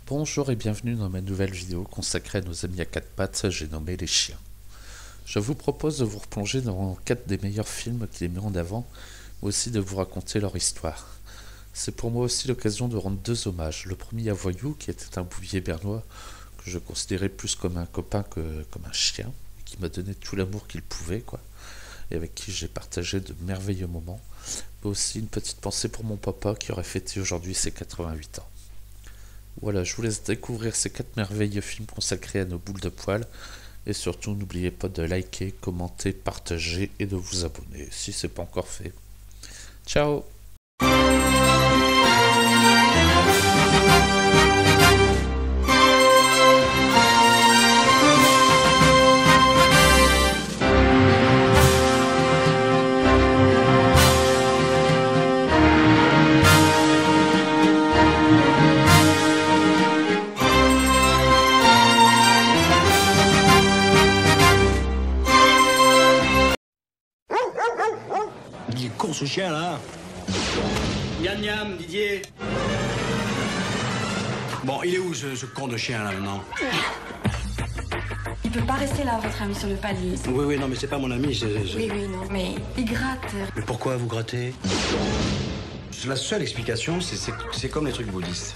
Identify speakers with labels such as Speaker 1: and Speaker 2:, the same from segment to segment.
Speaker 1: Bonjour et bienvenue dans ma nouvelle vidéo consacrée à nos amis à quatre pattes, j'ai nommé les chiens. Je vous propose de vous replonger dans 4 des meilleurs films qui les met en avant, mais aussi de vous raconter leur histoire. C'est pour moi aussi l'occasion de rendre 2 hommages. Le premier à Voyou, qui était un bouvier bernois que je considérais plus comme un copain que comme un chien, et qui m'a donné tout l'amour qu'il pouvait, et avec qui j'ai partagé de merveilleux moments. Mais aussi une petite pensée pour mon papa qui aurait fêté aujourd'hui ses 88 ans. Voilà, je vous laisse découvrir ces 4 merveilleux films consacrés à nos boules de poils. Et surtout, n'oubliez pas de liker, commenter, partager et de vous abonner si ce n'est pas encore fait. Ciao!
Speaker 2: Il est con ce chien là.
Speaker 3: Miam miam, Didier.
Speaker 2: Bon, il est où ce con de chien là maintenant?
Speaker 4: Il peut pas rester là, votre ami, sur le palier.
Speaker 2: Oui, non, mais c'est pas mon ami.
Speaker 4: Oui, non, mais il gratte.
Speaker 2: Mais pourquoi vous grattez? La seule explication, c'est comme les trucs bouddhistes.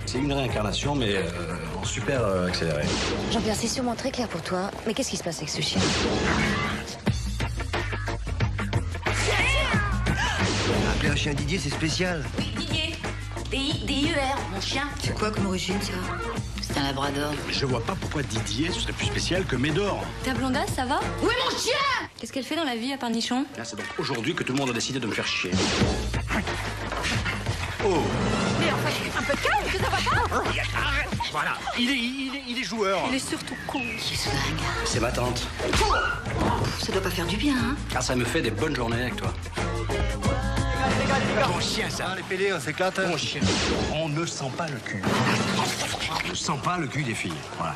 Speaker 2: C'est une réincarnation, mais en super accéléré.
Speaker 5: Jean-Pierre, c'est sûrement très clair pour toi, mais qu'est-ce qui se passe avec ce chien?
Speaker 6: Appeler un chien Didier, c'est spécial.
Speaker 7: Oui, Didier. D-I-D-I-E-R, mon chien.
Speaker 5: C'est quoi comme origine, ça?
Speaker 7: C'est un labrador.
Speaker 2: Mais je vois pas pourquoi Didier, ce serait plus spécial que Médor.
Speaker 4: Ta blondasse, ça va?
Speaker 7: Où est mon chien?
Speaker 4: Qu'est-ce qu'elle fait dans la vie, à part nichon?
Speaker 2: Là, c'est donc aujourd'hui que tout le monde a décidé de me faire chier. Oh!
Speaker 4: Mais enfin, un peu de calme, que ça va pas?
Speaker 2: Voilà, il est joueur.
Speaker 4: Il est surtout con.
Speaker 7: Qui est ce dingue?
Speaker 2: C'est ma tante.
Speaker 7: Ça doit pas faire du bien, hein?
Speaker 2: Car ça me fait des bonnes journées avec toi. Mon chien, ça.
Speaker 6: Les PD, on s'éclate.
Speaker 2: Mon chien. On ne sent pas le cul. On ne sent pas le cul des filles. Voilà.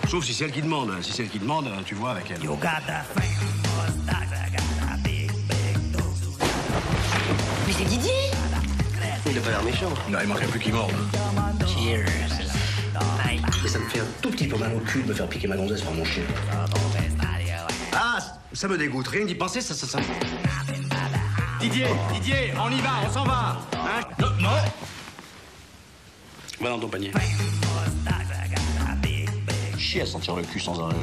Speaker 2: Sauf si c'est elle qui demande. Si c'est elle qui demande, tu vois avec elle.
Speaker 7: Mais c'est Didier!
Speaker 6: Il a pas l'air méchant.
Speaker 2: Non, il manquerait plus qu'il morde.
Speaker 7: Cheers.
Speaker 2: Mais ça me fait un tout petit peu mal au cul de me faire piquer ma gonzesse par mon chien. Ah, ça me dégoûte. Rien d'y penser, ça.
Speaker 3: Didier, on y va, on s'en va. Hein? Non.
Speaker 2: Va dans ton panier. Chier à sentir le cul sans arrêt.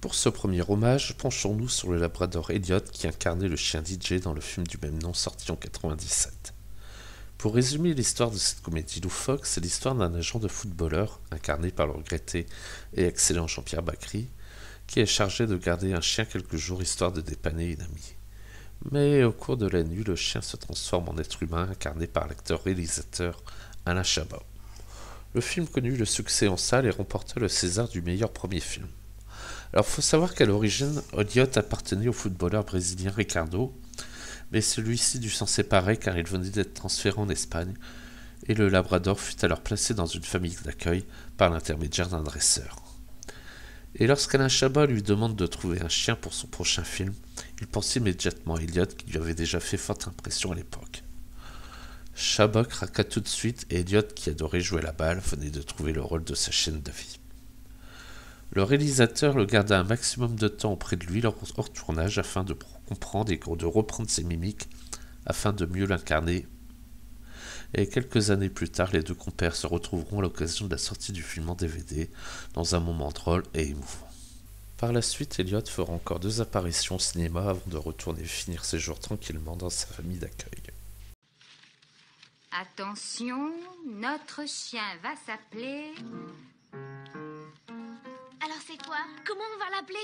Speaker 1: Pour ce premier hommage, penchons-nous sur le labrador Elliot qui incarnait le chien DJ dans le film du même nom sorti en 97. Pour résumer l'histoire de cette comédie loufoque, c'est l'histoire d'un agent de footballeur, incarné par le regretté et excellent Jean-Pierre Bacry, qui est chargé de garder un chien quelques jours histoire de dépanner une amie. Mais au cours de la nuit, le chien se transforme en être humain, incarné par l'acteur-réalisateur Alain Chabat. Le film connut le succès en salle et remporta le César du meilleur premier film. Alors, faut savoir qu'à l'origine, Elliot appartenait au footballeur brésilien Ricardo, mais celui-ci dut s'en séparer car il venait d'être transféré en Espagne, et le labrador fut alors placé dans une famille d'accueil par l'intermédiaire d'un dresseur. Et lorsqu'Alain Chabat lui demande de trouver un chien pour son prochain film, il pense immédiatement à Elliot qui lui avait déjà fait forte impression à l'époque. Chabat craqua tout de suite et Elliot, qui adorait jouer la balle, venait de trouver le rôle de sa chienne de vie. Le réalisateur le garda un maximum de temps auprès de lui hors tournage afin de comprendre et de reprendre ses mimiques afin de mieux l'incarner. Et quelques années plus tard, les deux compères se retrouveront à l'occasion de la sortie du film en DVD dans un moment drôle et émouvant. Par la suite, Elliot fera encore 2 apparitions au cinéma avant de retourner finir ses jours tranquillement dans sa famille d'accueil.
Speaker 8: Attention, notre chien va s'appeler...
Speaker 9: Alors c'est quoi? Comment on va l'appeler?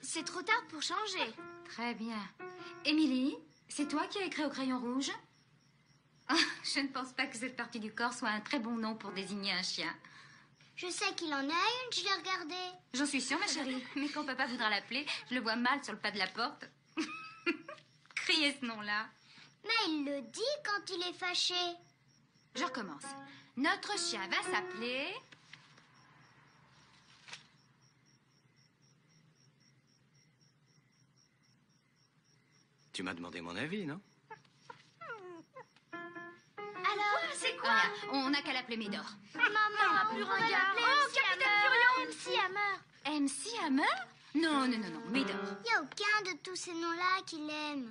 Speaker 9: C'est trop tard pour changer.
Speaker 8: Très bien. Émilie, c'est toi qui as écrit au crayon rouge? Ah, je ne pense pas que cette partie du corps soit un très bon nom pour désigner un chien.
Speaker 9: Je sais qu'il en a une, je l'ai regardée.
Speaker 8: J'en suis sûre, ma chérie. Mais quand papa voudra l'appeler, je le vois mal sur le pas de la porte. Crier ce nom-là.
Speaker 9: Mais il le dit quand il est fâché.
Speaker 8: Je recommence. Notre chien va s'appeler...
Speaker 6: Tu m'as demandé mon avis, non?
Speaker 9: Alors,
Speaker 8: C'est quoi? On n'a qu'à l'appeler Médor.
Speaker 9: maman, on va l'appeler MC Hammer.
Speaker 8: MC Hammer? Non, Médor.
Speaker 9: Il n'y a aucun de tous ces noms-là qu'il aime.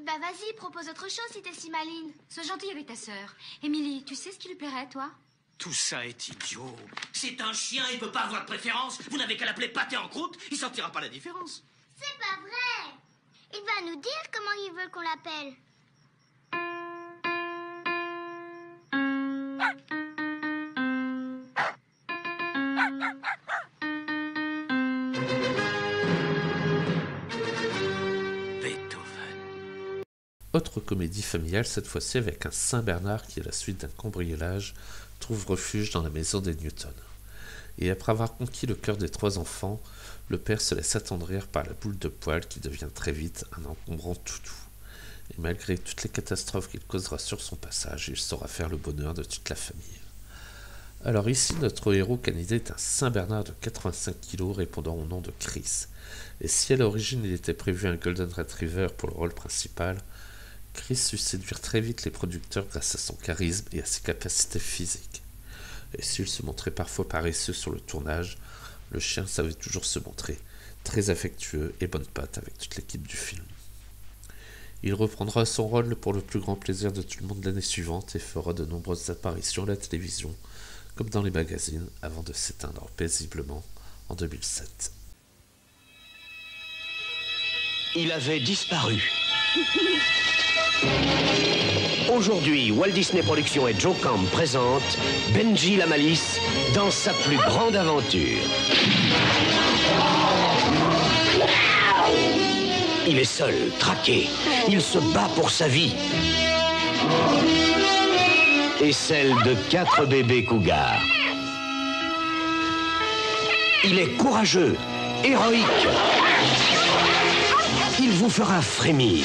Speaker 9: Bah vas-y, propose autre chose si t'es si maline.
Speaker 8: Sois gentille avec ta sœur. Émilie, tu sais ce qui lui plairait, toi?
Speaker 3: Tout ça est idiot. C'est un chien, il peut pas avoir de préférence. Vous n'avez qu'à l'appeler pâté en croûte, il sentira pas la différence.
Speaker 9: C'est pas vrai. Il va nous dire comment il veut qu'on l'appelle.
Speaker 1: Autre comédie familiale, cette fois-ci avec un Saint-Bernard qui, à la suite d'un cambriolage, trouve refuge dans la maison des Newton. Et après avoir conquis le cœur des 3 enfants, le père se laisse attendrir par la boule de poil qui devient très vite un encombrant toutou. Et malgré toutes les catastrophes qu'il causera sur son passage, il saura faire le bonheur de toute la famille. Alors ici, notre héros canidé est un Saint-Bernard de 85 kg répondant au nom de Chris. Et si à l'origine il était prévu un Golden Retriever pour le rôle principal, Chris sut séduire très vite les producteurs grâce à son charisme et à ses capacités physiques. Et s'il se montrait parfois paresseux sur le tournage, le chien savait toujours se montrer très affectueux et bonne patte avec toute l'équipe du film. Il reprendra son rôle pour le plus grand plaisir de tout le monde l'année suivante et fera de nombreuses apparitions à la télévision, comme dans les magazines, avant de s'éteindre paisiblement en 2007.
Speaker 6: Il avait disparu. Aujourd'hui, Walt Disney Productions et Joe Camp présentent Benji la Malice dans sa plus grande aventure. Il est seul, traqué. Il se bat pour sa vie. Et celle de 4 bébés cougars. Il est courageux, héroïque. Il vous fera frémir.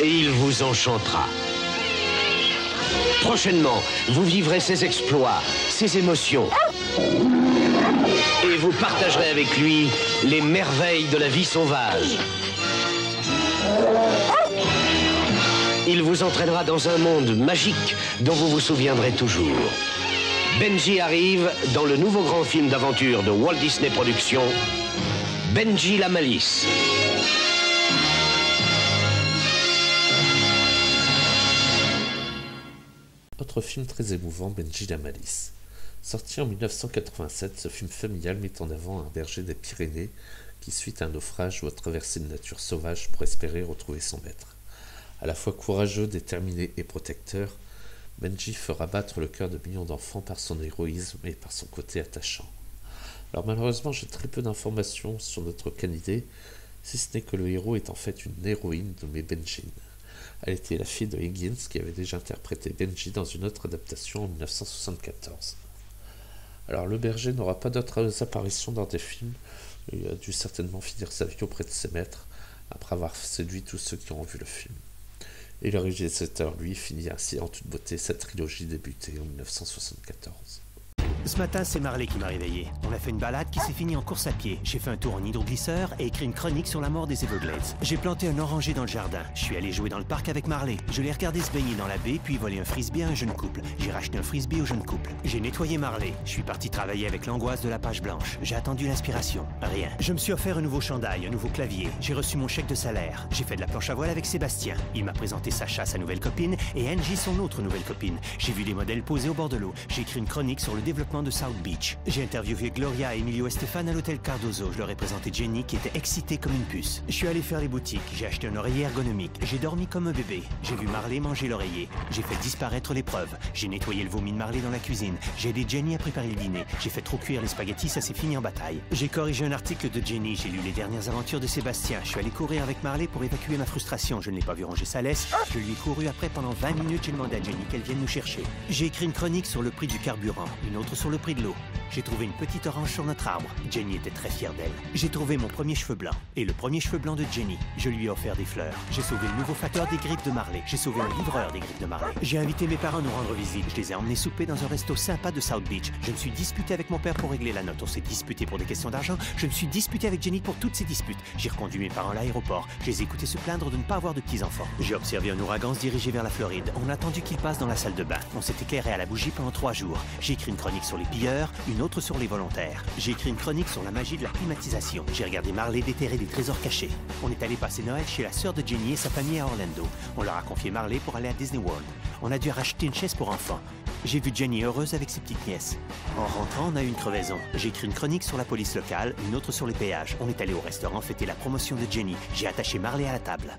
Speaker 6: Et il vous enchantera. Prochainement, vous vivrez ses exploits, ses émotions. Et vous partagerez avec lui les merveilles de la vie sauvage. Il vous entraînera dans un monde magique dont vous vous souviendrez toujours. Benji arrive dans le nouveau grand film d'aventure de Walt Disney Productions, Benji la Malice.
Speaker 1: Autre film très émouvant, Benji la Malice. Sorti en 1987, ce film familial met en avant un berger des Pyrénées qui, suite à un naufrage, doit traverser une nature sauvage pour espérer retrouver son maître. À la fois courageux, déterminé et protecteur, Benji fera battre le cœur de millions d'enfants par son héroïsme et par son côté attachant. Alors malheureusement, j'ai très peu d'informations sur notre canidé, si ce n'est que le héros est en fait une héroïne nommée Benjin. Elle était la fille de Higgins qui avait déjà interprété Benji dans une autre adaptation en 1974. Alors le berger n'aura pas d'autres apparitions dans des films, il a dû certainement finir sa vie auprès de ses maîtres, après avoir séduit tous ceux qui ont vu le film. Et le réalisateur, lui, finit ainsi en toute beauté sa trilogie débutée en 1974.
Speaker 10: Ce matin, c'est Marley qui m'a réveillé. On a fait une balade qui s'est finie en course à pied. J'ai fait un tour en hydroglisseur et écrit une chronique sur la mort des Everglades. J'ai planté un oranger dans le jardin. Je suis allé jouer dans le parc avec Marley. Je l'ai regardé se baigner dans la baie, puis voler un frisbee à un jeune couple. J'ai racheté un frisbee au jeune couple. J'ai nettoyé Marley. Je suis parti travailler avec l'angoisse de la page blanche. J'ai attendu l'inspiration. Rien. Je me suis offert un nouveau chandail, un nouveau clavier. J'ai reçu mon chèque de salaire. J'ai fait de la planche à voile avec Sébastien. Il m'a présenté Sacha, sa nouvelle copine, et Angie, son autre nouvelle copine. J'ai vu des modèles posés au bord de l'eau. J'ai écrit une chronique sur le développement de South Beach. J'ai interviewé Gloria, Emilio et Stéphane à l'hôtel Cardozo. Je leur ai présenté Jenny qui était excitée comme une puce. Je suis allé faire les boutiques. J'ai acheté un oreiller ergonomique. J'ai dormi comme un bébé. J'ai vu Marley manger l'oreiller. J'ai fait disparaître les preuves. J'ai nettoyé le vomi de Marley dans la cuisine. J'ai aidé Jenny à préparer le dîner. J'ai fait trop cuire les spaghettis, ça s'est fini en bataille. J'ai corrigé un article de Jenny. J'ai lu les dernières aventures de Sébastien. Je suis allé courir avec Marley pour évacuer ma frustration. Je ne l'ai pas vu ranger sa laisse. Je lui ai couru après pendant 20 minutes. J'ai demandé à Jenny qu'elle vienne nous chercher. J'ai écrit une chronique sur le prix du carburant. Une autre sur le prix de l'eau. J'ai trouvé une petite orange sur notre arbre. Jenny était très fière d'elle. J'ai trouvé mon premier cheveu blanc. Et le premier cheveu blanc de Jenny. Je lui ai offert des fleurs. J'ai sauvé le nouveau facteur des griffes de Marley. J'ai sauvé un livreur des griffes de Marley. J'ai invité mes parents à nous rendre visite. Je les ai emmenés souper dans un resto sympa de South Beach. Je me suis disputé avec mon père pour régler la note. On s'est disputé pour des questions d'argent. Je me suis disputé avec Jenny pour toutes ces disputes. J'ai reconduit mes parents à l'aéroport. Je les ai écoutés se plaindre de ne pas avoir de petits-enfants. J'ai observé un ouragan se diriger vers la Floride. On a attendu qu'il passe dans la salle de bain. On s'est éclairé à la bougie pendant 3 jours. J'ai écrit une chronique sur les pilleurs, une autre sur les volontaires. J'ai écrit une chronique sur la magie de la climatisation. J'ai regardé Marley déterrer des trésors cachés. On est allé passer Noël chez la sœur de Jenny et sa famille à Orlando. On leur a confié Marley pour aller à Disney World. On a dû racheter une chaise pour enfants. J'ai vu Jenny heureuse avec ses petites nièces. En rentrant, on a eu une crevaison. J'ai écrit une chronique sur la police locale, une autre sur les péages. On est allé au restaurant fêter la promotion de Jenny. J'ai attaché Marley à la table.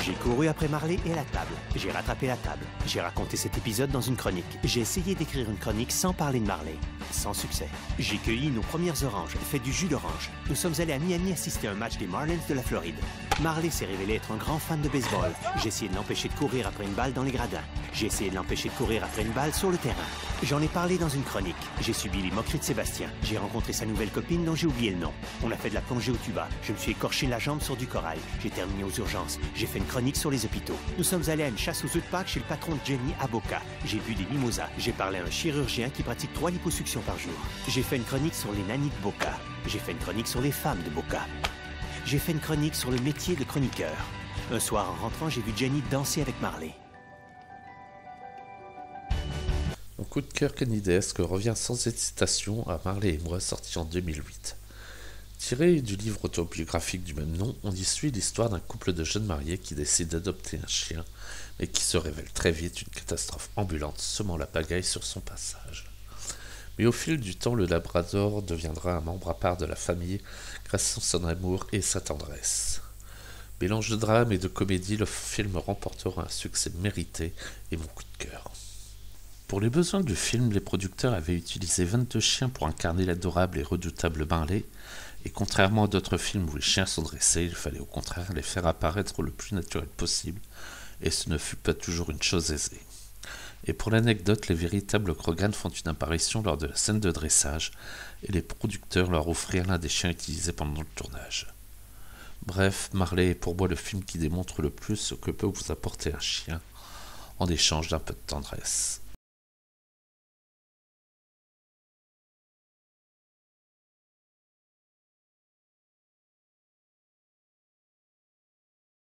Speaker 10: J'ai couru après Marley et la table. J'ai rattrapé la table. J'ai raconté cet épisode dans une chronique. J'ai essayé d'écrire une chronique sans parler de Marley. Sans succès. J'ai cueilli nos premières oranges, fait du jus d'orange. Nous sommes allés à Miami assister à un match des Marlins de la Floride. Marley s'est révélé être un grand fan de baseball. J'ai essayé de l'empêcher de courir après une balle dans les gradins. J'ai essayé de l'empêcher de courir après une balle sur le terrain. J'en ai parlé dans une chronique. J'ai subi les moqueries de Sébastien. J'ai rencontré sa nouvelle copine dont j'ai oublié le nom. On a fait de la plongée au tuba. Je me suis écorché la jambe sur du corail. J'ai terminé aux urgences. J'ai fait une chronique sur les hôpitaux. Nous sommes allés à une chasse aux œufs de Pâques chez le patron de Jenny à Boca. J'ai bu des mimosas. J'ai parlé à un chirurgien qui pratique 3 liposuctions par jour. J'ai fait une chronique sur les nannies de Boca. J'ai fait une chronique sur les femmes de Boca. J'ai fait une chronique sur le métier de chroniqueur. Un soir, en rentrant, j'ai vu Jenny danser avec Marley.
Speaker 1: Mon coup de cœur kennydesque revient sans hésitation à Marley et moi, sorti en 2008. Tiré du livre autobiographique du même nom, on y suit l'histoire d'un couple de jeunes mariés qui décide d'adopter un chien, mais qui se révèle très vite une catastrophe ambulante, semant la pagaille sur son passage. Mais au fil du temps, le Labrador deviendra un membre à part de la famille grâce à son amour et sa tendresse. Mélange de drame et de comédie, le film remportera un succès mérité et mon coup de cœur. Pour les besoins du film, les producteurs avaient utilisé 22 chiens pour incarner l'adorable et redoutable Marley, et contrairement à d'autres films où les chiens sont dressés, il fallait au contraire les faire apparaître le plus naturel possible, et ce ne fut pas toujours une chose aisée. Et pour l'anecdote, les véritables Krogan font une apparition lors de la scène de dressage, et les producteurs leur offrirent l'un des chiens utilisés pendant le tournage. Bref, Marley est pour moi le film qui démontre le plus ce que peut vous apporter un chien, en échange d'un peu de tendresse.